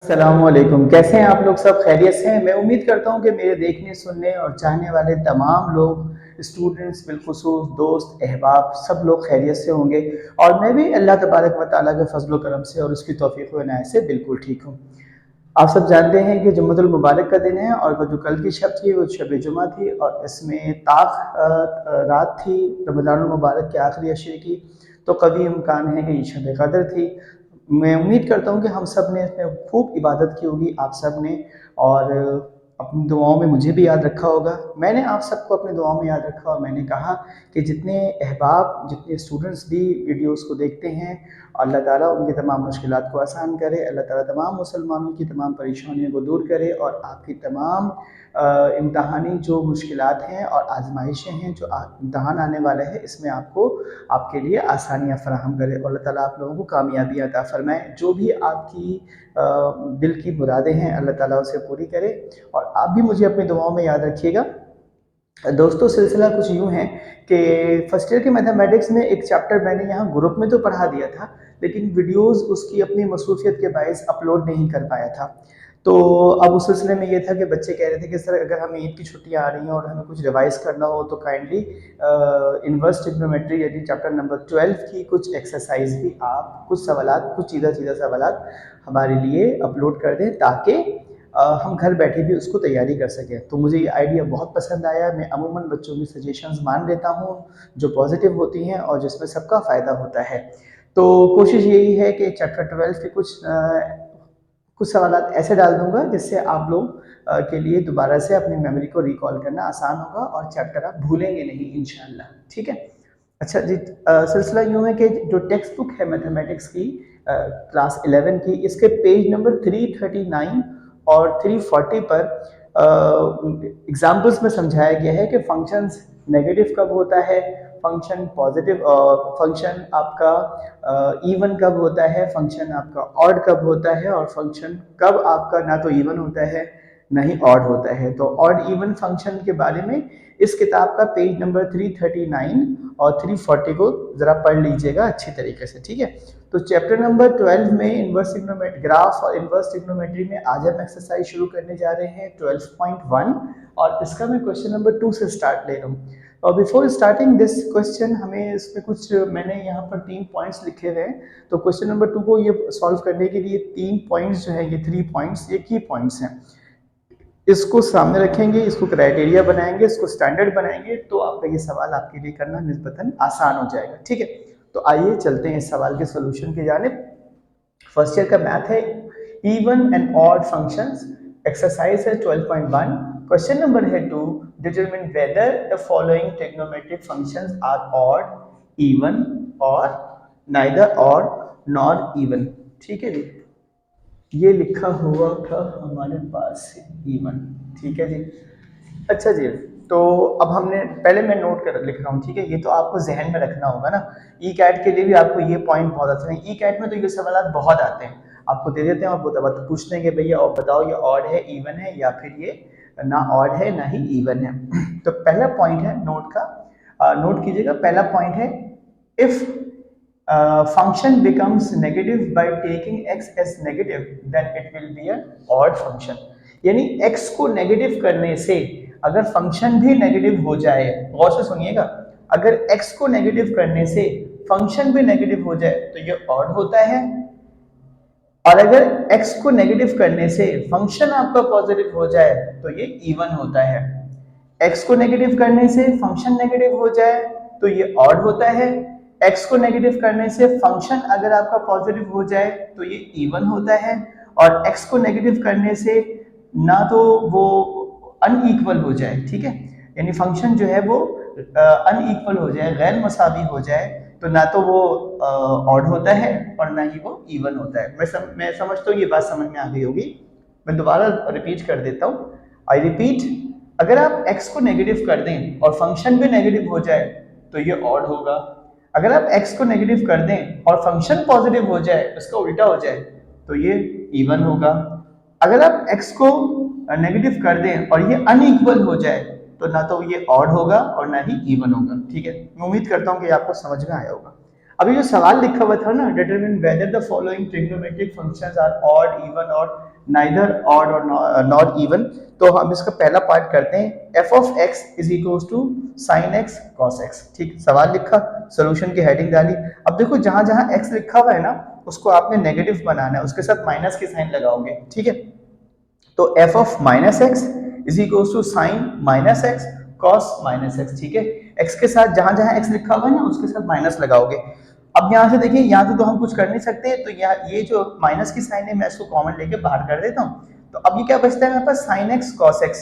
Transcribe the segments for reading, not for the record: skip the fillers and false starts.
अस्सलामुअलैकुम। कैसे हैं आप लोग? सब खैरियत से हैं? मैं उम्मीद करता हूं कि मेरे देखने, सुनने और चाहने वाले तमाम लोग, स्टूडेंट्स बिलखुसूस, दोस्त, अहबाब सब लोग खैरियत से होंगे। और मैं भी अल्लाह तबारक व तआला के फजल व करम से और उसकी तौफीक व इनायत से बिल्कुल ठीक हूँ। आप सब जानते हैं कि जुम्मतुल मुबारक का दिन है और वो जो कल की शब थी वो शब जुमा थी और इसमें रात थी रमज़ानुल मुबारक के आखिरी अशरे की। तो कभी इम्कान है कि ये शब कदर थी। मैं उम्मीद करता हूँ कि हम सब ने इसमें खूब इबादत की होगी, आप सब ने, और अपनी दुआओं में मुझे भी याद रखा होगा। मैंने आप सबको अपनी दुआओं में याद रखा और मैंने कहा कि जितने अहबाब, जितने स्टूडेंट्स भी वीडियोस को देखते हैं, अल्लाह ताला उनकी तमाम मुश्किलात को आसान करे, अल्लाह ताला तमाम मुसलमानों की तमाम परेशानियों को दूर करे और आपकी तमाम इम्तहानी जो मुश्किलात हैं और आजमाइशें हैं, जो इम्तहान आने वाला है, इसमें आपको आपके लिए आसानियाँ फराहम करे और अल्लाह ताला आप लोगों को कामयाबी अता फ़रमाए। जो भी आपकी दिल की मुरादें हैं अल्लाह ताला उसे पूरी करे और आप भी मुझे अपनी दुआओं में याद रखिएगा। दोस्तों, सिलसिला कुछ यूँ है कि फर्स्ट ईयर के मैथमेटिक्स में एक चैप्टर मैंने यहाँ ग्रुप में तो पढ़ा दिया था, लेकिन वीडियोज़ उसकी अपनी मसरूफियत के बायस अपलोड नहीं कर पाया था। तो अब उस सिलसिले में ये था कि बच्चे कह रहे थे कि सर अगर हमें ईद की छुट्टियाँ आ रही हैं और हमें कुछ रिवाइज़ करना हो तो काइंडली इनवर्स ट्रिग्नोमेट्री यानी चैप्टर नंबर 12 की कुछ एक्सरसाइज भी आप कुछ सवालात, कुछ सीधा-सीधा सवालात हमारे लिए अपलोड कर दें ताकि हम घर बैठे भी उसको तैयारी कर सकें। तो मुझे ये आइडिया बहुत पसंद आया। मैं अमूमन बच्चों की सजेशंस मान लेता हूँ जो पॉजिटिव होती हैं और जिसमें सबका फ़ायदा होता है। तो कोशिश यही है कि चैप्टर 12 के कुछ सवालात ऐसे डाल दूँगा जिससे आप लोग के लिए दोबारा से अपनी मेमोरी को रिकॉल करना आसान होगा और चैप्टर आप भूलेंगे नहीं इंशाअल्लाह। ठीक है? अच्छा जी, सिलसिला यूँ है कि जो टेक्स्ट बुक है मैथमेटिक्स की क्लास 11 की, इसके पेज नंबर 339 और 340 पर एग्जाम्पल्स में समझाया गया है कि फंक्शंस नेगेटिव कब होता है, फंक्शन पॉजिटिव, फंक्शन आपका इवन कब होता है, फंक्शन आपका ऑड कब होता है और फंक्शन कब आपका ना तो इवन होता है ना ही ऑड होता है। तो ऑड इवन फंक्शन के बारे में इस किताब का पेज नंबर 339 और 340 को ज़रा पढ़ लीजिएगा अच्छी तरीके से। ठीक है? तो चैप्टर नंबर 12 में इनवर्स ट्रिग्नोमेट्री, ग्राफ और इनवर्स ट्रिग्नोमेट्री में आज हम एक्सरसाइज शुरू करने जा रहे हैं 12.1 और इसका मैं क्वेश्चन नंबर 2 से स्टार्ट ले रहा हूँ। और बिफोर स्टार्टिंग दिस क्वेश्चन हमें इसमें कुछ, मैंने यहाँ पर 3 पॉइंट्स लिखे हुए हैं। तो क्वेश्चन नंबर 2 को ये सॉल्व करने के लिए 3 पॉइंट्स जो है, ये 3 पॉइंट्स, ये की पॉइंट्स हैं। इसको सामने रखेंगे, इसको क्राइटेरिया बनाएंगे, इसको स्टैंडर्ड बनाएंगे तो आपका ये सवाल आपके लिए करना निस्बतन आसान हो जाएगा। ठीक है? तो आइए चलते हैं इस सवाल के सोल्यूशन की जानिब। फर्स्ट ईयर का मैथ है, even and odd functions, exercise है 12.1। क्वेश्चन नंबर है 2, determine whether the following trigonometric functions are odd, even और नाइदर ऑड नॉर इवन। ठीक है जी? ये लिखा हुआ था हमारे पास इवन। ठीक है जी? अच्छा जी, तो अब हमने पहले मैं नोट कर लिख रहा हूँ। ठीक है? ये तो आपको जहन में रखना होगा ना। ई कैट के लिए भी आपको ये पॉइंट बहुत आते हैं। ई कैट में तो ये सवाल बहुत आते हैं, आपको दे देते हैं और वो पूछते हैं कि भैया और बताओ ये ऑड है, इवन है, या फिर ये ना ऑड है ना ही इवन है। तो पहला पॉइंट है नोट का, नोट कीजिएगा। पहला पॉइंट है, if function becomes negative by taking x as negative then it will be an odd function। यानी x को नेगेटिव करने से अगर फंक्शन भी नेगेटिव हो जाए, गौर से सुनिएगा, अगर x को नेगेटिव करने से फंक्शन भी नेगेटिव हो जाए तो ये ऑड होता है, और अगर x को नेगेटिव करने से फंक्शन आपका पॉजिटिव हो जाए तो ये इवन होता है। x को नेगेटिव करने से फंक्शन नेगेटिव हो जाए तो ये ऑड होता है, x को नेगेटिव करने से फंक्शन अगर आपका पॉजिटिव हो जाए तो ये इवन होता है, और x को नेगेटिव करने से ना तो वो अनइक्वल हो जाए। ठीक है? यानी फंक्शन जो है वो अनइक्वल हो जाए, गैर मसावी हो जाए, तो ना तो वो ऑड होता है और ना ही वो इवन होता है। मैं समझता हूँ ये बात समझ में आ गई होगी। मैं दोबारा रिपीट कर देता हूँ। आई रिपीट, अगर आप x को नेगेटिव कर दें और फंक्शन भी नेगेटिव हो जाए तो ये ऑड होगा। अगर आप x को नेगेटिव कर दें और फंक्शन पॉजिटिव हो जाए, उसका उल्टा हो जाए, तो ये इवन होगा। अगर आप x को नेगेटिव कर दें और ये अनइक्वल हो जाए तो ना तो ये ऑड होगा और ना ही इवन होगा। ठीक है? मैं उम्मीद करता हूँ कि आपको समझ में आया होगा। अभी जो सवाल लिखा हुआ था ना, determine whether the following trigonometric functions are odd, even और नाइदर ऑड और नॉट इवन, तो हम इसका पहला पार्ट करते हैं। F of x is equal to sine x cos x. ठीक, सवाल लिखा, सोल्यूशन की हेडिंग डाली। अब देखो जहां जहां एक्स लिखा हुआ है ना, उसको आपने नेगेटिव बनाना है, उसके साथ माइनस की साइन लगाओगे। ठीक है, तो f of minus x is equal to sine minus x cos minus x. ठीक है, एक्स के साथ जहां जहां एक्स लिखा हुआ है ना, उसके साथ माइनस लगाओगे। अब यहाँ से देखिए, यहाँ से तो हम कुछ कर नहीं सकते, तो ये जो माइनस की साइन है मैं इसको कॉमन लेके बाहर कर देता हूँ। तो अब ये क्या बचता है मेरे पास, sine x cos x.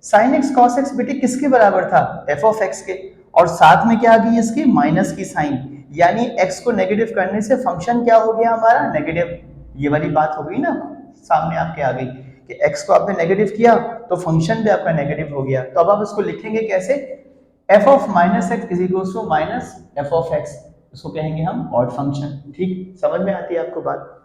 Sine x cos x बेटे किसके बराबर था, एफ ऑफ एक्स के, और साथ में क्या आ गई इसकी, माइनस की साइन, यानी एक्स को नेगेटिव करने से फंक्शन क्या हो गया हमारा, नेगेटिव। ये वाली बात हो गई ना, सामने आपके आ गई कि एक्स को आपने नेगेटिव किया तो फंक्शन भी आपका नेगेटिव हो गया। तो अब आप इसको लिखेंगे कैसे, F of minus x is equal to minus F of X, इसको कहेंगे हम ऑड फंक्शन। ठीक, समझ में आती है आपको बात।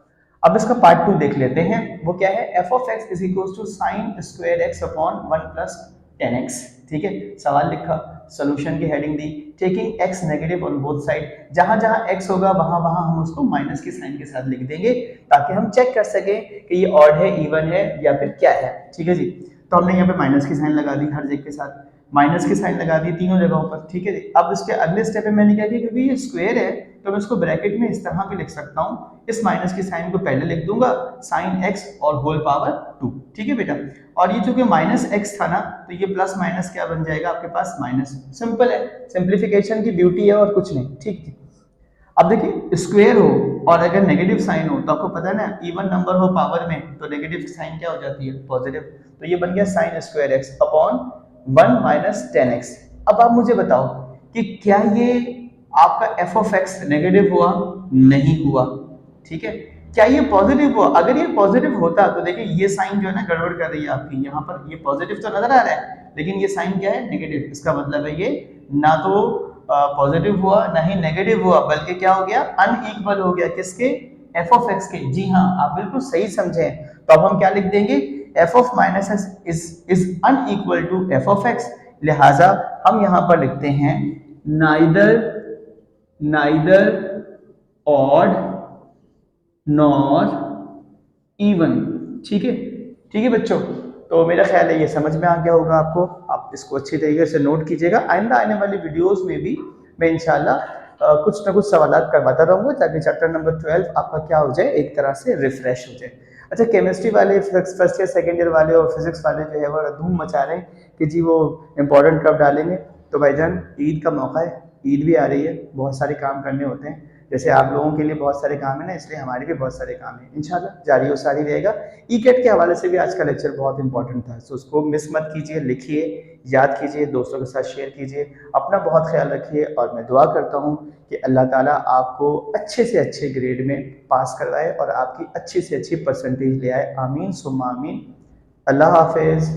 अब इसका पार्ट 2 देख लेते हैं, वो क्या है, F of x is equal to sine square X upon 1 plus 10x। ठीक है, सवाल लिखा, सोल्यूशन की हेडिंग दी, taking x negative on both side, जहां जहां x होगा वहां वहां हम उसको माइनस की साइन के साथ लिख देंगे, ताकि हम चेक कर सके कि ये ऑड है, इवन है, या फिर क्या है। ठीक है जी, तो हमने यहाँ पे माइनस की साइन लगा दी, हर जगह के साथ माइनस की साइन लगा दी तीनों जगहों पर। ठीक है जी, अब इसके अगले स्टेप में मैंने क्या किया, क्योंकि ये स्क्वायर है तो मैं इसको ब्रैकेट में इस तरह भी लिख सकता हूँ, इस माइनस की साइन को पहले लिख दूंगा, साइन एक्स और होल पावर 2। ठीक है बेटा, और ये चूंकि माइनस एक्स था ना, तो ये प्लस माइनस क्या बन जाएगा आपके पास, माइनस। सिंपल है, सिंप्लीफिकेशन की ब्यूटी है और कुछ नहीं। ठीक है, अब देखिए स्क्वायर हो और अगर नेगेटिव साइन हो तो आपको पता है ना, इवन नंबर हो पावर में तो नेगेटिव साइन क्या हो जाती है, पॉजिटिव। तो ये बन गया sign square X upon 1 minus 10x। अब आप मुझे बताओ कि क्या ये आपका एफ ऑफ एक्स नेगेटिव हुआ, नहीं हुआ। ठीक है, क्या ये पॉजिटिव हुआ, अगर ये पॉजिटिव होता तो देखिए ये साइन जो है ना गड़बड़ कर रही है आपकी, यहाँ पर ये पॉजिटिव तो नजर आ रहा है लेकिन ये साइन क्या है, नेगेटिव। इसका मतलब है ये ना तो पॉजिटिव हुआ ना ही नेगेटिव हुआ, बल्कि क्या हो गया, अनइक्वल हो गया, किसके, एफ ऑफ एक्स के। जी हाँ, आप बिल्कुल सही समझे। तो अब हम क्या लिख देंगे, F of minus x is unequal to F of X, लिहाजा हम यहां पर लिखते हैं नाइदर ऑड नॉर इवन। ठीक है, ठीक है बच्चों, तो मेरा ख्याल है ये समझ में आ गया होगा आपको। आप इसको अच्छी तरीके से नोट कीजिएगा, आइंदा आने वाली वीडियोस में भी मैं इंशाल्लाह कुछ ना कुछ सवालात करवाता रहूंगा, ताकि चैप्टर नंबर 12 आपका क्या हो जाए, एक तरह से रिफ्रेश हो जाए। अच्छा, केमिस्ट्री वाले फर्स्ट ईयर सेकेंड ईयर वाले और फिजिक्स वाले जो है वो धूम मचा रहे हैं कि जी वो इम्पोर्टेंट कब डालेंगे। तो भाईजान ईद का मौका है, ईद भी आ रही है, बहुत सारे काम करने होते हैं, जैसे आप लोगों के लिए बहुत सारे काम है ना, इसलिए हमारे भी बहुत सारे काम है। इंशाल्लाह जारी और सारी रहेगा। ई कैट के हवाले से भी आज का लेक्चर बहुत इंपॉर्टेंट था, तो उसको मिस मत कीजिए, लिखिए, याद कीजिए, दोस्तों के साथ शेयर कीजिए, अपना बहुत ख्याल रखिए। और मैं दुआ करता हूँ कि अल्लाह ताला आपको अच्छे से अच्छे ग्रेड में पास करवाए और आपकी अच्छी से अच्छी परसेंटेज ले आए। आमीन सुम्मा आमीन। अल्लाह हाफिज़।